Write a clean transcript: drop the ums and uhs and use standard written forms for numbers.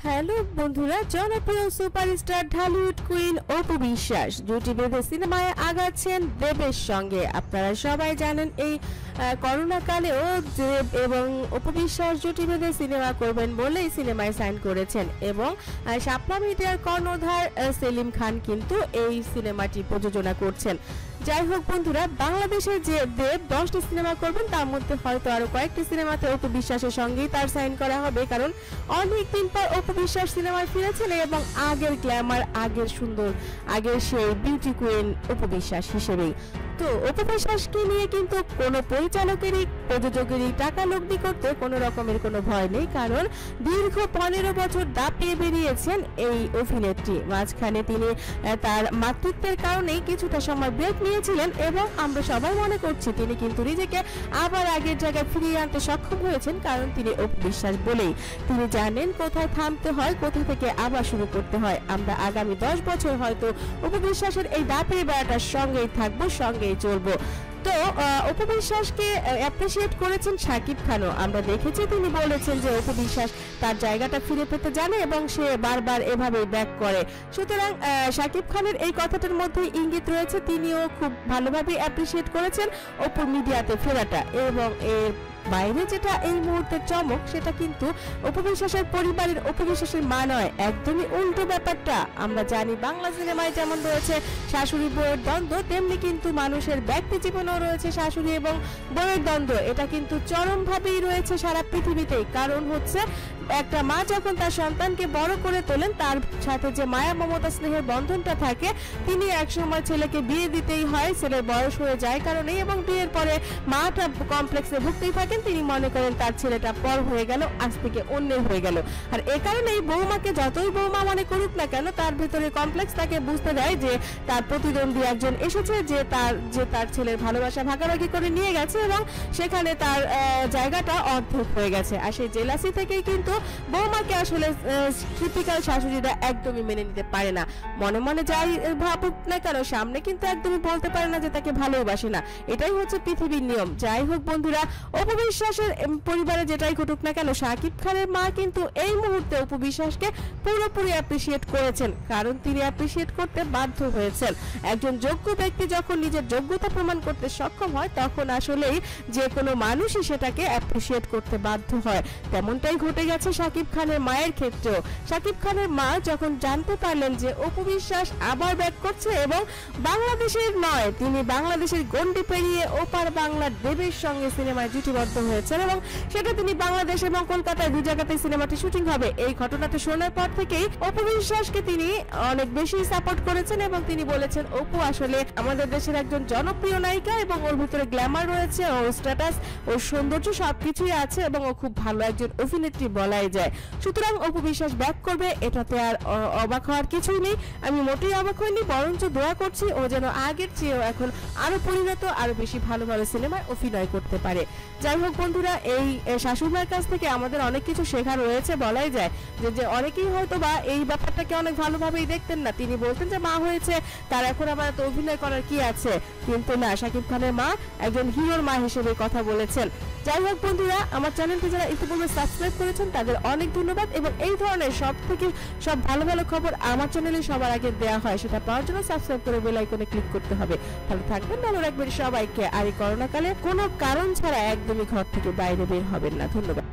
Hello বন্ধুরা, জনপ্রিয় superstar Dhallywood queen Apu Biswas জুটি বেঁধে সিনেমায় আগাচ্ছেন দেবের সঙ্গে। আপনারা সবাই জানেন এই করোনাকালেও দেব এবং অপু বিশ্বাস জুটি বেঁধে সিনেমা করবেন বলেই সিনেমায় সাইন করেছেন এবং শাপলা মিডিয়ার কর্ণধার সেলিম খান কিন্তু এই সিনেমাটি প্রযোজনা করছেন। যাই হোক বন্ধুরা, বাংলাদেশে যে দেব 10টি সিনেমা করবেন তার মধ্যে হয়তো আরো কয়েকটি সিনেমাতে অপু বিশ্বাসের সঙ্গেই তার সাইন করা হবে, কারণ অনেকদিন পর অপু বিশ্বাস সিনেমায় ফিরেছেন এবং আগের গ্ল্যামার, আগের সুন্দর, আগের সেই বিউটি কুইন অপু বিশ্বাস হিসেবেই। তো অপু বিশ্বাসকে নিয়ে কিন্তু কোনো পরিচালকেরই প্রযোজকেরই টাকা লগ্নি করতে কোনো রকমের কোনো ভয় নেই, কারণ দীর্ঘ 15 বছর দাপিয়ে বেরিয়েছেন এই অভিনেত্রী। মাঝখানে তিনি তার মাতৃত্বের কারণেই কিছুটা সময় ব্রেক নিয়েছিলেন এবং আমরা সবাই মনে করছি তিনি কিন্তু নিজেকে আবার আগের জায়গায় ফিরিয়ে আনতে সক্ষম হয়েছেন, কারণ তিনি অপু বিশ্বাস বলেই তিনি জানেন কোথায় থামতে হয়, কোথা থেকে আবার শুরু করতে হয়। আমরা আগামী 10 বছর হয়তো অপু বিশ্বাসের এই দাপিয়ে বেড়াটার সঙ্গেই থাকবো, সঙ্গেই চলবো। তো অপু বিশ্বাসকে অ্যাপ্রিসিয়েট করেছেন শাকিব খানও। আমরা দেখেছি তিনি বলেছেন যে অপু বিশ্বাস তার জায়গাটা ফিরে পেতে জানে এবং সে বারবার এভাবেই ব্যাক করে। সুতরাং শাকিব খানের এই কথাটার মধ্যে ইঙ্গিত রয়েছে তিনিও খুব ভালোভাবে অ্যাপ্রিসিয়েট করেছেন অপুর মিডিয়াতে ফেরাটা। এবং এর বাইরে যেটা এই মুহূর্তে চমক, সেটা কিন্তু অপু বিশ্বাসের পরিবারের অপু বিশ্বাসের মা নয়, একদমই উল্টো ব্যাপারটা। আমরা জানি বাংলা সিনেমায় যেমন রয়েছে শাশুড়ি বউয়ের দ্বন্দ্ব, তেমনি কিন্তু মানুষের ব্যক্তি জীবনেও রয়েছে শাশুড়ি এবং বউয়ের দ্বন্দ্ব। এটা কিন্তু চরমভাবেই রয়েছে সারা পৃথিবীতেই। কারণ হচ্ছে একটা মা যখন তার সন্তানকে বড় করে তোলেন, তার সাথে যে মায়া মমতা স্নেহের বন্ধনটা থাকে, তিনি একসময় ছেলেকে বিয়ে দিতেই হয়, ছেলের বয়স হয়ে যায় কারণেই, এবং বিয়ের পরে মাটা কমপ্লেক্সে ভুগতেই থাকেন। তিনি মনে করেন তার ছেলেটা পর হয়ে গেল, আজ থেকে অন্যের হয়ে গেল। আর এ কারণেই বৌমাকে যতই বৌমা মনে করুক না কেন, তার ভেতরে কমপ্লেক্স তাকে বুঝতে দেয় যে তার প্রতিদ্বন্দ্বী একজন এসেছে, যে তার ছেলের ভালোবাসা ভাগাভাগি করে নিয়ে গেছে এবং সেখানে তার জায়গাটা অর্ধেক হয়ে গেছে। আর সেই জেলাসি থেকেই কিন্তু বৌমাকে আসলে টিপিক্যাল শাশুড়িরা একদমই মেনে নিতে পারে না। মনে মনে যাই ভাবুক না কেন, সামনে কিন্তু একদমই বলতে পারে না যে তাকে ভালোবাসে না। এটাই হচ্ছে পৃথিবীর নিয়ম। যাই হোক বন্ধুরা, অপু বিশ্বাসের পরিবারে যেটাই ঘটুক না কেন, শাকিব খানের মা কিন্তু এই মুহূর্তে অপু বিশ্বাসকে পুরোপুরি অ্যাপ্রিসিয়েট করেছেন, কারণ তিনি অ্যাপ্রিসিয়েট করতে বাধ্য হয়েছেন। একজন যোগ্য ব্যক্তি যখন নিজের যোগ্যতা প্রমাণ করতে সক্ষম হয়, তখন আসলেই যে কোনো মানুষই সেটাকে অ্যাপ্রিসিয়েট করতে বাধ্য হয়। তেমনটাই ঘটে গেছে শাকিব খানের মায়ের ক্ষেত্রেও। শাকিব খানের মা যখন জানতে পারলেন যে অপু বিশ্বাস আবার ব্যাক করছে এবং বাংলাদেশের নয়, তিনি বাংলাদেশের গণ্ডি পেরিয়ে ওপার বাংলার দেবের সঙ্গে সিনেমায় জুটিবদ্ধ হয়েছেন এবং সেটা তিনি বাংলাদেশ এবং কলকাতায় দুই জায়গাতে সিনেমাটি শুটিং হবে, এই ঘটনাটা শোনার পর থেকেই অপু বিশ্বাসকে তিনি অনেক বেশি সাপোর্ট করেছেন এবং তিনি বলেছেন অপু আসলে আমাদের দেশের একজন জনপ্রিয় নায়িকা এবং ওর ভিতরে গ্ল্যামার রয়েছে, ওর স্ট্যাটাস, ওর সৌন্দর্য সবকিছুই আছে এবং ও খুব ভালো একজন অভিনেত্রী বলাই যায়। সুতরাং অপু বিশ্বাস ব্যাক করবে, এটাতে আর অবাক হওয়ার কিছুই নেই। আমি মোটেই অবাক হইনি, বরঞ্চ দোয়া করছি ও যেন আগের চেয়েও এখন আরো পরিণত, আরো বেশি ভালো ভালো সিনেমায় অভিনয় করতে পারে। যাই হোক বন্ধুরা, এই শাশুড়িমার কাছ থেকে আমাদের অনেক কিছু শেখার রয়েছে বলাই যায়। যে অনেকেই হয়তো বা এই ব্যাপারটাকে অনেক ভালোভাবেই দেখতেন না, তিনি বলতেন যে মা হয়েছে তার এখন আবার এত অভিনয় করার কি আছে, কিন্তু না, শাকিব খানের মা একজন হিরোর মা হিসেবে কথা বলেছেন। যাই হোক বন্ধুরা, আমার চ্যানেলটি যারা ইতিপূর্বে সাবস্ক্রাইব করেছেন তাদের অনেক ধন্যবাদ এবং এই ধরনের সব ভালো ভালো খবর আমার চ্যানেলে সবার আগে দেওয়া হয়, সেটা পাওয়ার জন্য সাবস্ক্রাইব করে বেল আইকনে ক্লিক করতে হবে। ভালো থাকবেন, ভালো রাখবেন সবাইকে। আর এই করোনাকালে কোনো কারণ ছাড়া একদমই ঘর থেকে বাইরে বের হবেন না। ধন্যবাদ।